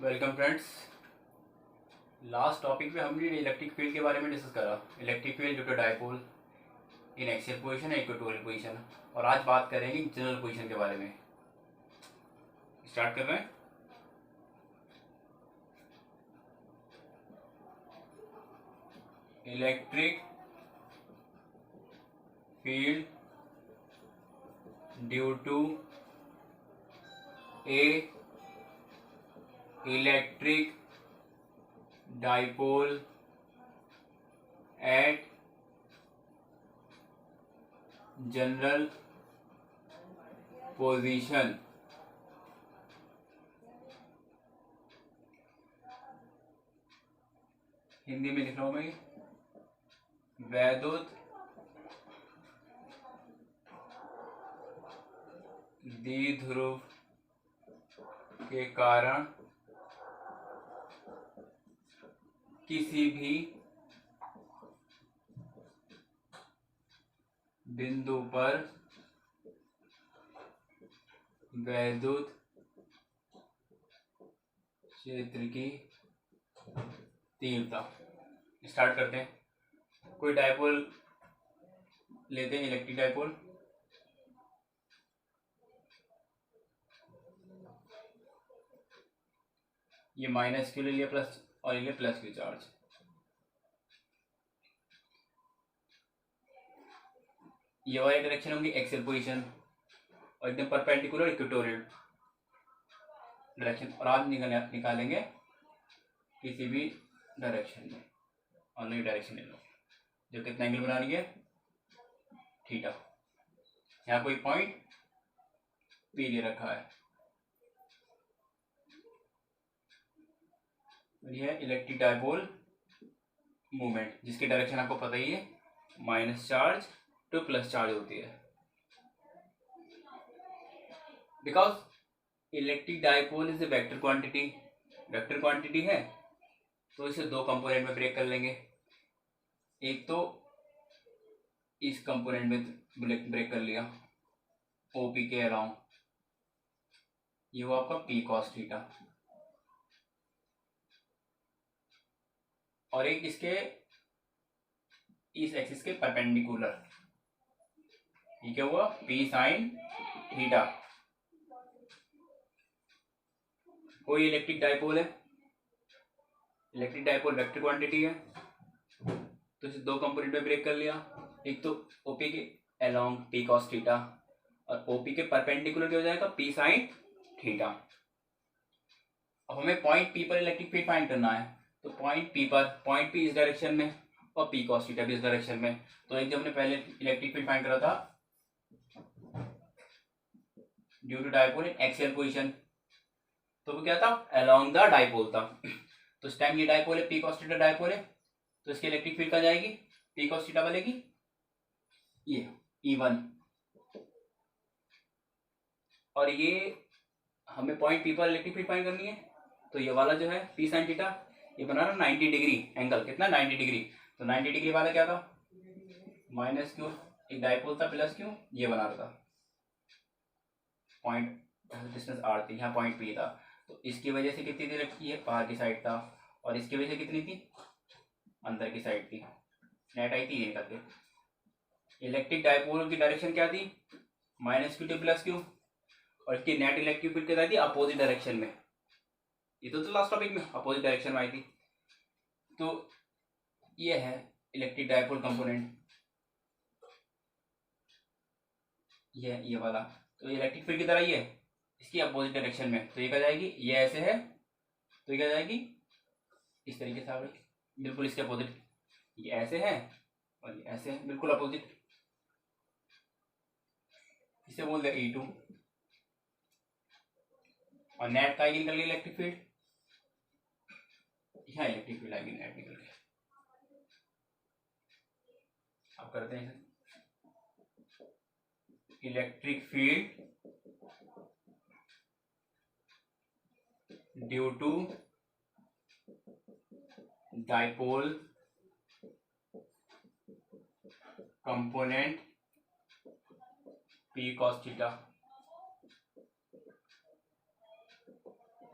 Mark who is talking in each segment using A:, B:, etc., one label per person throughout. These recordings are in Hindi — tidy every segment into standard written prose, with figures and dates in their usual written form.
A: Welcome friends. लास्ट टॉपिक में हमने इलेक्ट्रिक फील्ड के बारे में डिस्कस करा। Electric field due to dipole in axial position, equatorial position. और आज बात करेंगे जनरल पोजीशन के बारे में। स्टार्ट कर रहे हैं। Electric field due to a electric dipole at general position। Hindi में लिख रहा हूं मैं। वैद्युत द्विध्रुव के कारण किसी भी बिंदु पर वैद्युत क्षेत्र की तीव्रता। स्टार्ट करते हैं। कोई डाइपोल लेते हैं, इलेक्ट्रिक डाइपोल। ये माइनस क्यू ले लिया प्लस, और ये प्लस क्यू चार्ज। ये वाली डायरेक्शन होंगी एक्सियल पोजीशन और एकदम परपेंडिकुलर इक्वेटोरियल डायरेक्शन। और आप निकालेंगे किसी भी डायरेक्शन में। ऑनली डायरेक्शन ले लो जो कितना एंगल बना रही है, थीटा। यहाँ कोई पॉइंट पी ले रखा है। यह इलेक्ट्रिक डाइपोल मूवमेंट, जिसकी डायरेक्शन आपको पता ही है, minus charge two plus charge होती है। Because electric dipole is a vector quantity. Vector quantity है तो इसे दो कंपोनेंट में ब्रेक कर लेंगे। एक तो इस कंपोनेंट में ब्रेक कर लिया ओपी के अराउंड, ये वो आपका पी कॉस थीटा। और एक इसके इस एक्सिस के परपेंडिकुलर, ये क्या हुआ, पी साइन थीटा। कोई इलेक्ट्रिक डाइपोल है, इलेक्ट्रिक डाइपोल वेक्टर क्वांटिटी है, तो इसे दो कंपोनेंट में ब्रेक कर लिया। एक तो ओपी के अलोंग पी कॉस थीटा, और ओपी के परपेंडिकुलर क्या हो जाएगा, पी साइन थीटा। अब हमें पॉइंट पी पर इलेक्ट्रिक फील्ड फाइंड करना है। तो पॉइंट पी इस डायरेक्शन में और पी कॉस थीटा भी इस डायरेक्शन में। तो एक जो हमने पहले इलेक्ट्रिक फील्ड फाइंड करा था due to dipole in axial position, तो वो क्या था, अलोंग द डाइपोल था। तो इस टाइम ये डाइपोल है, पी कॉस थीटा डाइपोल है, तो इसकी इलेक्ट्रिक फील्ड कहाँ जाएगी, पी कॉस थीटा बनेगी ये E1। और ये हमें पॉइंट पी पर इलेक्ट्रिक फील्ड फाइंड करनी है। तो ये वाला जो है पी साइन थीटा, ये बना रहा 90 डिग्री एंगल, कितना 90 डिग्री। तो 90 डिग्री वाला क्या था, माइनस क्यू, एक डाइपोल था प्लस क्यू, ये बना रहा था पॉइंट डिस्टेंस आर थी, यहाँ पॉइंट पी था। तो इसकी वजह से कितनी थी, रखी है बाहर की साइड था, और इसकी वजह से कितनी थी, अंदर की साइड थी। नेट आई थी ये निकल के। इलेक्ट्रिक डाइपोल की डायरेक्शन क्या थी, minus Q two plus Q, और इसकी नेट इलेक्ट्रिक फील्ड क्या थी, अपोजिट डायरेक्शन में। ये तो लास्ट टॉपिक में अपोजिट डायरेक्शन में आई थी। तो ये है इलेक्ट्रिक डाइपोल कंपोनेंट, ये वाला। तो इलेक्ट्रिक फील्ड की तरह ही है, इसकी अपोजिट डायरेक्शन में। तो ये क्या जाएगी, ये ऐसे है, तो ये क्या जाएगी इस तरीके से, बिल्कुल इसके अपोजिट। ये ऐसे है और ये ऐसे है, बिल्कुल अपोजिट। इसे बोल दे E2। और नेट का निकल गई इलेक्ट्रिक फील्ड, यहाँ इलेक्ट्रिक फील्ड आएगी नेट निकल के। अब करते हैं electric field due to dipole component P cos theta.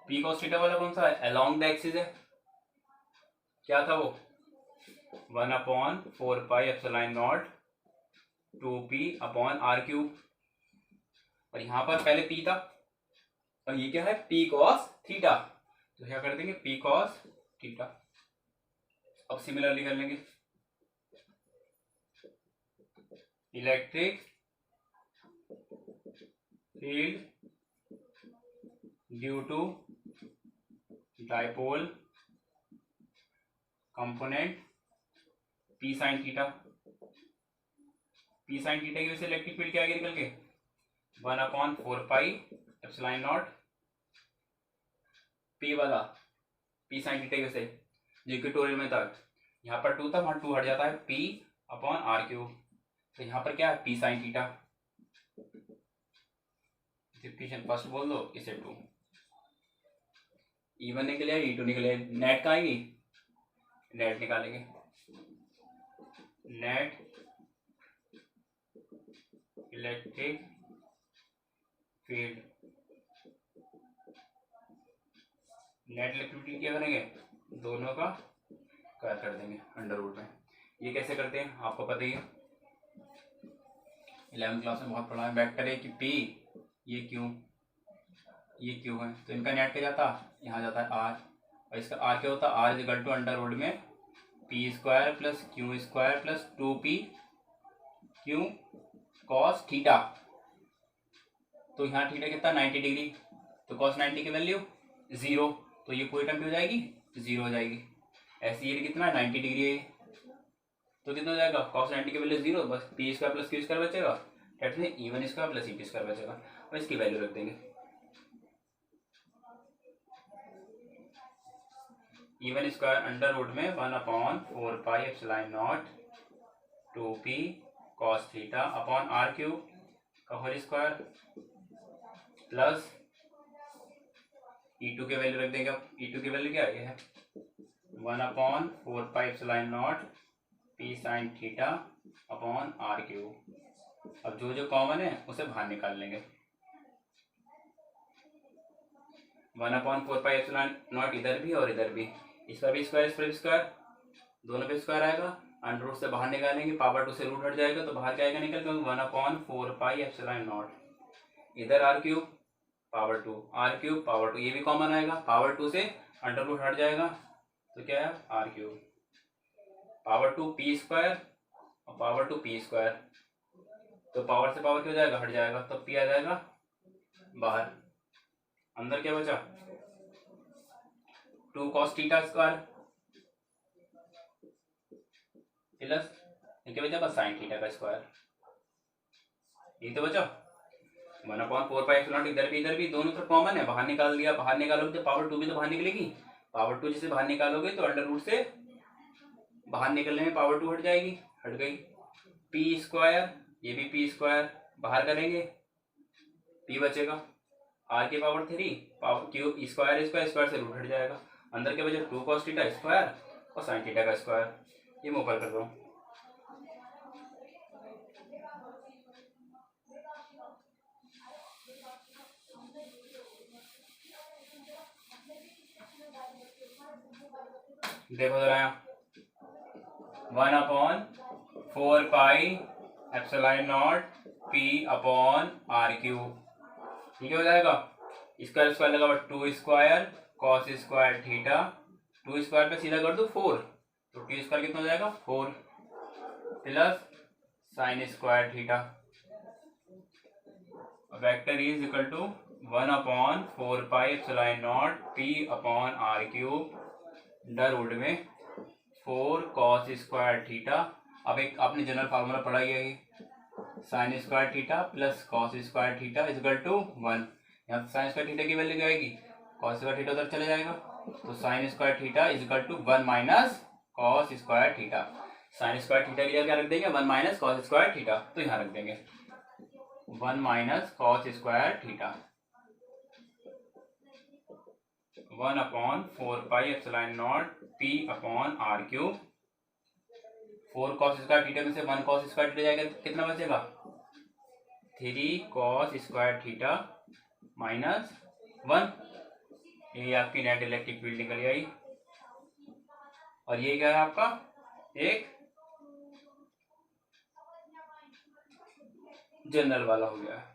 A: P cos theta वाला कौन सा है, अलोंग द एक्सिस है, क्या था वो 1/4πε0 2p/r³। और यहाँ पर पहले पी था और ये क्या है पी कॉस थीटा, तो क्या कर देंगे पी कॉस थीटा। अब सिमिलरली कर लेंगे electric field due to dipole component p sine theta. P sine theta की वजह से इलेक्ट्रिक फील्ड क्या आगे निकल के 1/4πε0 पी वाला पी साइन थीटा की वजह से जो इक्वेटोरियल में था, यहाँ पर 2 था वहां 2 हट जाता है p/r³। तो यहाँ पर क्या है P sine theta, equation first बोल दो इसे 2, E1 निकले E2 निकले, नेट कहाँ आएगी, नेट निकालेंगे, net electric field, net electric field क्या करेंगे दोनों का स्क्वायर कर देंगे अंडर रूट में। ये कैसे करते हैं आपको पता ही है, 11वीं क्लास में बहुत पढ़ा है। वेक्टर है कि P ये क्यू है, तो इनका नेट क्या जाता यहाँ जाता है R, और इसका R क्या होता है R equal to under root में p² + q² + 2p q cos theta. तो यहाँ थीटा कितना 90 डिग्री, तो cos 90 की वैल्यू 0, तो ये पूरी टर्म हो जाएगी 0 हो जाएगी। ऐसे ये कितना 90 डिग्री है, तो कितना हो जाएगा cos 90 की वैल्यू 0, बस p² + q² बचेगा, दैट मींस E1² + E2² बचेगा, और इसकी वैल्यू रख देंगे E1² अंडर रूट में 1/4πε0 2p cos theta upon r³ का होल स्क्वायर प्लस E2 की वैल्यू रख देंगे। अब E2 की वैल्यू क्या है 1/4πε0 p sin theta upon r³। अब जो जो कॉमन है उसे बाहर निकाल लेंगे, 1/4πε0 इधर भी और इधर भी, इस पर भी स्क्वायर इस पर भी स्क्वायर, दोनों पे स्क्वायर आएगा, अंडर रूट से बाहर निकालेंगे, पावर 2 से रूट हट जाएगा तो बाहर क्या आएगा निकल के 1/4πε0, इधर r³ पावर 2 r³ पावर 2, ये भी कॉमन आएगा, पावर 2 से अंडर रूट हट जाएगा तो क्या है r³ पावर 2 p² और पावर 2 p², तो पावर से पावर क्या हो जाएगा हट जाएगा, तो p आ जाएगा बाहर, अंदर क्या बचा 2 cos थीटा स्क्वायर प्लस क्या बचा बस साइन थीटा का स्क्वायर, ये तो बचा 1/4πε0 इधर भी दोनों तरफ कॉमन है, बाहर निकाल दिया, बाहर निकालोगे तो पावर 2 भी तो बाहर निकलेगी, पावर 2 जिसे बाहर निकालोगे तो अंडर रूट से बाहर निकलने में पावर 2 हट जाएगी, हट गई, p² ये भी p² बाहर करेंगे p बचेगा, r की पावर 3 पावर q स्क्वायर से रूट हट जाएगा, अंदर के बचे 2 cos थीटा स्क्वायर और साइन थीटा का स्क्वायर। ये मैं ऊपर कर रहा हूँ, देखो जरा 1/4πε0 p/r³, ठीक हो जाएगा, स्क्वायर स्क्वायर लगा 2² cos² थीटा, 2² पे सीधा कर दो 4, तो t² कितना हो जाएगा 4 plus sin² theta, vector is equal to 1/4πε0 p/r³ under root में 4 cos² थीटा। अब एक आपने जनरल फार्मूला पढ़ा ही है, sin² theta plus cos² theta is equal to 1, यहाँ sin² थीटा की वैल्यू क्या आएगी cos² थीटा उधर चले जाएगा, तो sin² theta is equal to 1 minus cos² theta, sin² theta की जगह क्या रख देंगे 1 माइनस cos² थीटा, तो यहाँ रख देंगे 1 minus cos² theta, 1/4πε0 p/r³, 4 cos² theta में से 1 cos² थीटा जाएगा तो कितना बचेगा 3 cos² थीटा माइनस 1 ये आपकी नेट इलेक्ट्रिक फील्ड निकल आई। और ये क्या है आपका एक जनरल वाला हो गया।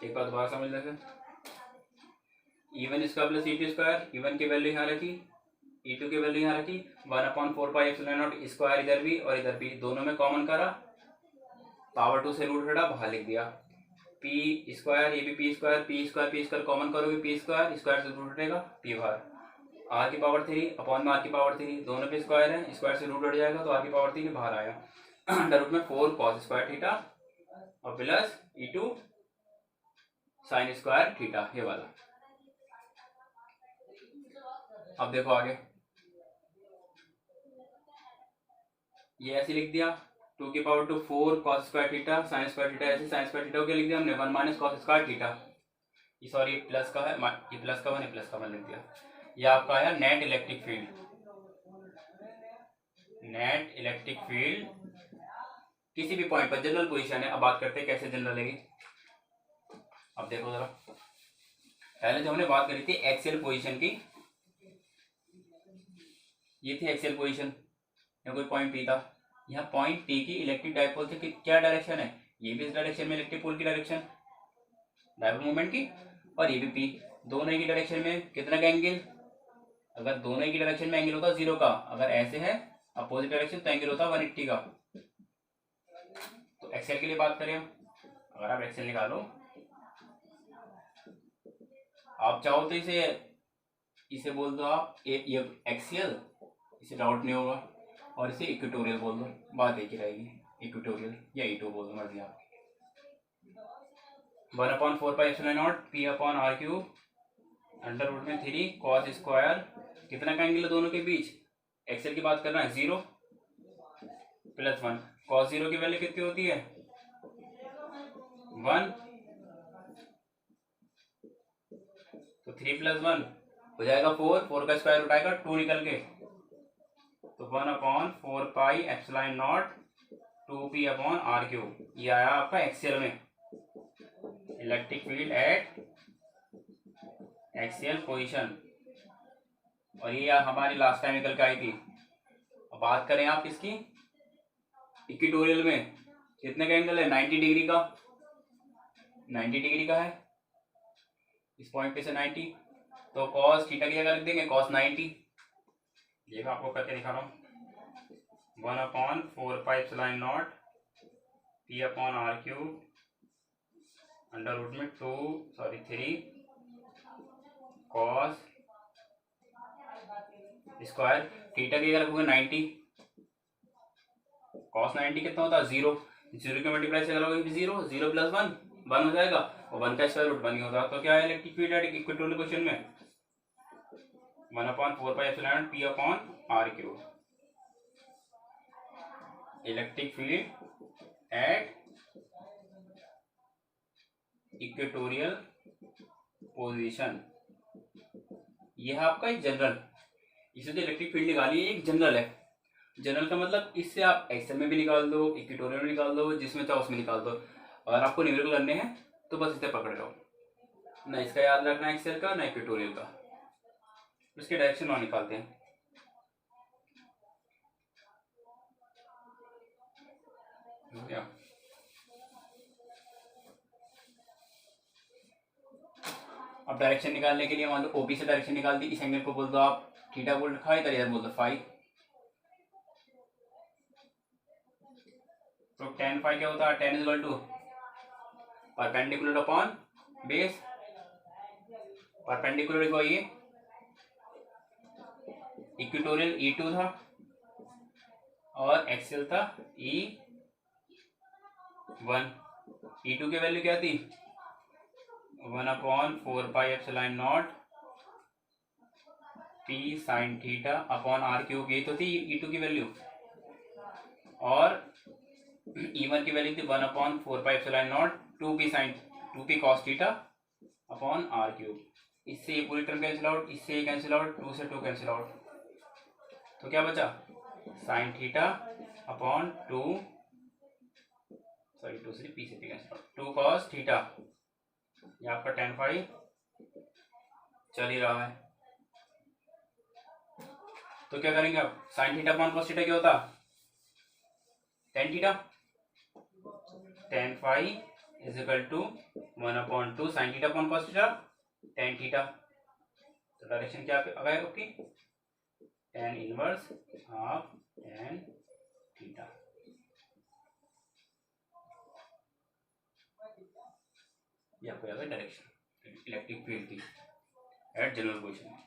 A: एक बार दोबारा समझ लेते हैं। E1 square plus E2 square, E1 की वैल्यू यहाँ रखी, E2 की वैल्यू यहाँ रखी, 1/4πε0 स्क्वायर इधर भी और इधर भी, दोनों में कॉमन करा, पावर 2 से रूट हटा, बाहर लिख दिया। पी स्क्वायर, ये भी पी स्क्वायर कॉमन करोगे, पी स्क्वायर से रूट हटेगा, पी बाहर, आर की पावर 3 अपॉन में आर की पावर 3, दोनों पे स्क्वायर है, स्क्वायर से रूट हट जाएगा तो आर की पावर 3 बाहर आया, अंडर रूट में 4 कॉस स्क्वायर थीटा और plus E2 sine square theta, ये वाला। अब देखो आगे, ये ऐसे लिख दिया, 2 की power 2 4 cos square theta sine square theta, ऐसे साइन स्क्वायर थीटा को क्या लिख दिया हमने 1 माइनस कॉस स्क्वायर थीटा, ये सॉरी प्लस का है, ये प्लस का 1 है, प्लस का 1 लिख दिया। ये आपका आया net electric field. Net electric field किसी भी पॉइंट पर जनरल पोजीशन है। अब बात करते हैं कैसे जनरल है। अब देखो जरा, पहले जो हमने बात करी थी एक्सियल पोजीशन की, ये थी एक्सियल पोजीशन, या कोई पॉइंट पी था, यहाँ पॉइंट पी की इलेक्ट्रिक डायपोल से क्या डायरेक्शन है, ये भी इस डायरेक्शन में इलेक्ट्रिक पोल की डायरेक्शन डायपोल मूवमेंट की, और ये भी पी, दोनों की डायरेक्शन में कितना का एंगल, अगर दोनों की डायरेक्शन में एंगल होता 0 का, अगर ऐसे है अपोजिट डायरेक्शन तो एंगल होता 180 का। तो एक्सेल के लिए बात करें, अगर आप एक्सेल निकालो, आप चाहो तो इसे बोल दो आप ये एक्सियल, इसे डाउट नहीं होगा, और इसे इक्वेटोरियल बोल दो, बात एक ही रहेगी, इक्वेटोरियल या E2 बोल दो, मर्जी आपकी। 1/4πε0 P upon r cube under root में 3 कॉस स्क्वायर, कितना का एंगल है दोनों के बीच, एक्सेल की बात करना है 0 प्लस 1, कॉस 0 की वैल्यू कितनी होती है 1, तो 3 प्लस 1 हो जाएगा 4, 4 का स्क्वायर उठाएगा 2 निकल के, तो 1/4πε0 2p अपॉन आर क्यूब, ये आया आपका एक्सियल में electric field eight axial position, और ये हमारी लास्ट टाइम निकल के आई थी। अब बात करें आप इसकी इक्वेटोरियल में, कितने का एंगल है 90 डिग्री का, 90 डिग्री का है, इस पॉइंट पे से 90, तो कॉस थीटा की जगह लिख देंगे कॉस 90, ये मैं आपको करके दिखा रहा हूँ, 1/4πε0 P upon r cube under root में 3 कॉस स्क्वायर, थीटा की जगह रखोगे 90, कॉस 90 कितना होता है 0, 0 के मल्टीप्लाई से करोगे 0, 0 प्लस 1 1 हो जाएगा, और 1 का स्क्वायर रूट 1 ही होता है, तो क्या है electric field at equatorial question में 1/4πε0 P upon r cube, electric field at equatorial position, यह है आपका जनरल, इसे जो इलेक्ट्रिक फील्ड निकाली है एक जनरल है। जनरल का मतलब इससे आप एक्सेल में भी निकाल दो, इक्वेटोरियल में निकाल दो, जिसमें चाहो उसमें निकाल दो, अगर आपको न्यूमेरिकल करने हैं तो बस इसे पकड़ लो, ना इसका याद रखना एक्सेल का ना इक्वेटोरियल का, इसके डायरेक्शन वहां निकालते हैं। अब डायरेक्शन निकालने के लिए मान लो ओपी से डायरेक्शन निकाल दी, इस एंगल को बोल दो आप थीटा बोल रखा है, इधर बोल दो फाई, तो tan फाई क्या होता है, tan is to perpendicular upon base, perpendicular को ये इक्वेटोरियल E2 था और एक्सियल था E1, E2 की वैल्यू क्या थी 1/4πε0 P sine theta upon r cube, ये तो थी E2 की वैल्यू, और E1 की वैल्यू थी 1/4πε0 2p cos theta upon r cube, इससे ये पूरी टर्म कैंसिल आउट, इससे ये कैंसिल आउट, 2 से 2 कैंसिल आउट, तो क्या बचा साइन थीटा अपॉन 2 सॉरी 2 से पी से पी कैंसिल, 2 cos थीटा, ये आपका tan फाई चल ही रहा है। तो क्या करेंगे आप, sine theta upon cos theta क्या होता, tan theta, tan phi is equal to 1/2 sine theta upon cos theta tan theta. तो डायरेक्शन क्या आ गया आपकी, tan inverse half tan theta. ये आपको आ गया डायरेक्शन इलेक्ट्रिक फील्ड की एट जनरल पोजीशन।